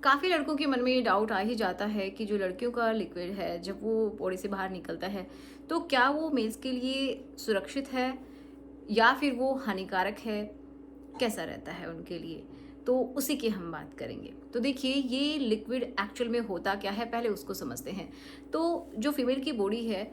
काफ़ी लड़कों के मन में ये डाउट आ ही जाता है कि जो लड़कियों का लिक्विड है जब वो बॉडी से बाहर निकलता है तो क्या वो मेल्स के लिए सुरक्षित है या फिर वो हानिकारक है, कैसा रहता है उनके लिए। तो उसी की हम बात करेंगे। तो देखिए, ये लिक्विड एक्चुअल में होता क्या है, पहले उसको समझते हैं। तो जो फीमेल की बॉडी है,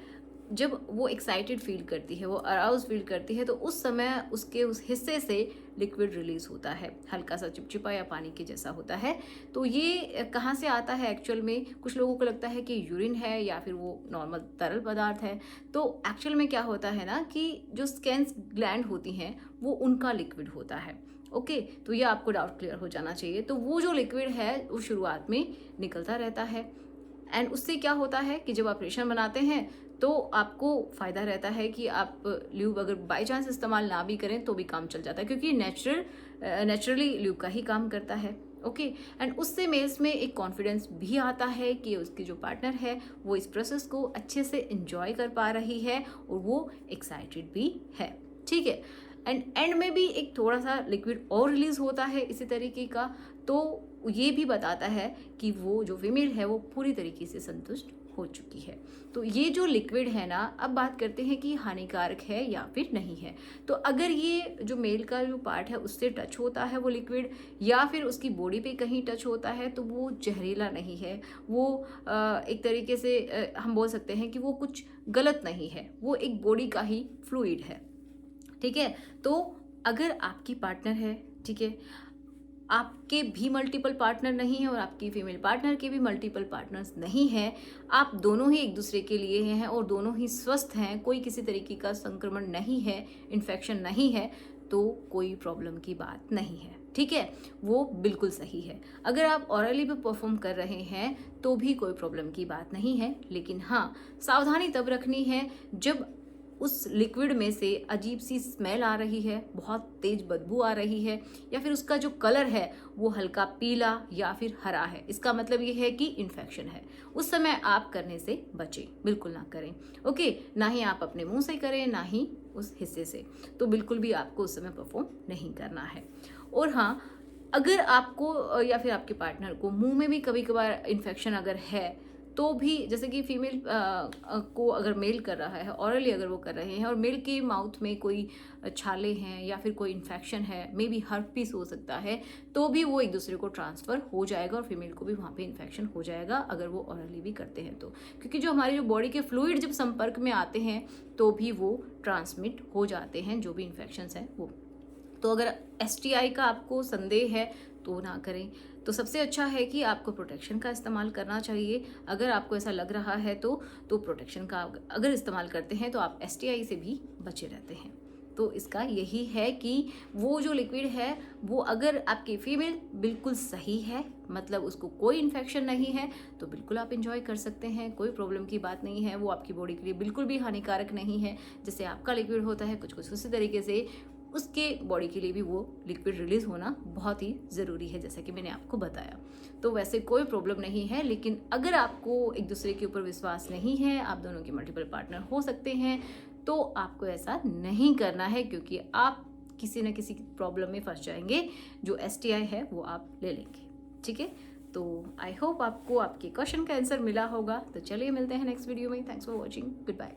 जब वो एक्साइटेड फील करती है, वो अराउज फील करती है, तो उस समय उसके उस हिस्से से लिक्विड रिलीज होता है, हल्का सा चिपचिपा या पानी के जैसा होता है। तो ये कहाँ से आता है एक्चुअल में, कुछ लोगों को लगता है कि यूरिन है या फिर वो नॉर्मल तरल पदार्थ है। तो एक्चुअल में क्या होता है ना कि जो स्कैन्स ग्लैंड होती हैं वो उनका लिक्विड होता है। ओके, तो ये आपको डाउट क्लियर हो जाना चाहिए। तो वो जो लिक्विड है वो शुरुआत में निकलता रहता है, एंड उससे क्या होता है कि जब ऑपरेशन बनाते हैं तो आपको फ़ायदा रहता है कि आप ल्यूब अगर बाई चांस इस्तेमाल ना भी करें तो भी काम चल जाता है, क्योंकि नेचुरली ल्यूब का ही काम करता है। ओके, एंड उससे मेल्स में एक कॉन्फिडेंस भी आता है कि उसकी जो पार्टनर है वो इस प्रोसेस को अच्छे से इंजॉय कर पा रही है और वो एक्साइटेड भी है। ठीक है, एंड एंड में भी एक थोड़ा सा लिक्विड और रिलीज होता है इसी तरीके का। तो ये भी बताता है कि वो जो फीमेल है वो पूरी तरीके से संतुष्ट हो चुकी है। तो ये जो लिक्विड है ना, अब बात करते हैं कि हानिकारक है या फिर नहीं है। तो अगर ये जो मेल का जो पार्ट है उससे टच होता है वो लिक्विड, या फिर उसकी बॉडी पे कहीं टच होता है, तो वो जहरीला नहीं है। वो एक तरीके से हम बोल सकते हैं कि वो कुछ गलत नहीं है, वो एक बॉडी का ही फ्लूइड है। ठीक है, तो अगर आपकी पार्टनर है, ठीक है, आपके भी मल्टीपल पार्टनर नहीं है और आपकी फीमेल पार्टनर के भी मल्टीपल पार्टनर्स नहीं हैं, आप दोनों ही एक दूसरे के लिए हैं और दोनों ही स्वस्थ हैं, कोई किसी तरीके का संक्रमण नहीं है, इन्फेक्शन नहीं है, तो कोई प्रॉब्लम की बात नहीं है। ठीक है, वो बिल्कुल सही है। अगर आप ऑरली भी परफॉर्म कर रहे हैं तो भी कोई प्रॉब्लम की बात नहीं है, लेकिन हाँ, सावधानी तब रखनी है जब उस लिक्विड में से अजीब सी स्मेल आ रही है, बहुत तेज बदबू आ रही है, या फिर उसका जो कलर है वो हल्का पीला या फिर हरा है। इसका मतलब ये है कि इन्फेक्शन है। उस समय आप करने से बचें, बिल्कुल ना करें। ओके, ना ही आप अपने मुंह से करें, ना ही उस हिस्से से। तो बिल्कुल भी आपको उस समय परफॉर्म नहीं करना है। और हाँ, अगर आपको या फिर आपके पार्टनर को मुंह में भी कभी कभार इन्फेक्शन अगर है, तो भी जैसे कि फीमेल को अगर मेल कर रहा है, ऑरली अगर वो कर रहे हैं और मेल के माउथ में कोई छाले हैं या फिर कोई इन्फेक्शन है, मे बी हर्पीस हो सकता है, तो भी वो एक दूसरे को ट्रांसफ़र हो जाएगा और फीमेल को भी वहाँ पे इन्फेक्शन हो जाएगा अगर वो ऑरली भी करते हैं तो। क्योंकि जो हमारी जो बॉडी के फ्लूइड जब संपर्क में आते हैं तो भी वो ट्रांसमिट हो जाते हैं, जो भी इन्फेक्शंस हैं वो। तो अगर एसटीआई का आपको संदेह है तो ना करें। तो सबसे अच्छा है कि आपको प्रोटेक्शन का इस्तेमाल करना चाहिए। अगर आपको ऐसा लग रहा है तो प्रोटेक्शन का अगर इस्तेमाल करते हैं तो आप एसटीआई से भी बचे रहते हैं। तो इसका यही है कि वो जो लिक्विड है वो अगर आपकी फीमेल बिल्कुल सही है, मतलब उसको कोई इन्फेक्शन नहीं है, तो बिल्कुल आप इंजॉय कर सकते हैं, कोई प्रॉब्लम की बात नहीं है। वो आपकी बॉडी के लिए बिल्कुल भी हानिकारक नहीं है। जैसे आपका लिक्विड होता है कुछ कुछ उसी तरीके से उसके बॉडी के लिए भी वो लिक्विड रिलीज होना बहुत ही ज़रूरी है, जैसा कि मैंने आपको बताया। तो वैसे कोई प्रॉब्लम नहीं है, लेकिन अगर आपको एक दूसरे के ऊपर विश्वास नहीं है, आप दोनों के मल्टीपल पार्टनर हो सकते हैं, तो आपको ऐसा नहीं करना है, क्योंकि आप किसी न किसी प्रॉब्लम में फंस जाएंगे। जो एसटीआई है वो आप ले लेंगे। ठीक है, तो आई होप आपको आपके क्वेश्चन का आंसर मिला होगा। तो चलिए मिलते हैं नेक्स्ट वीडियो में। Thanks for watching, good bye.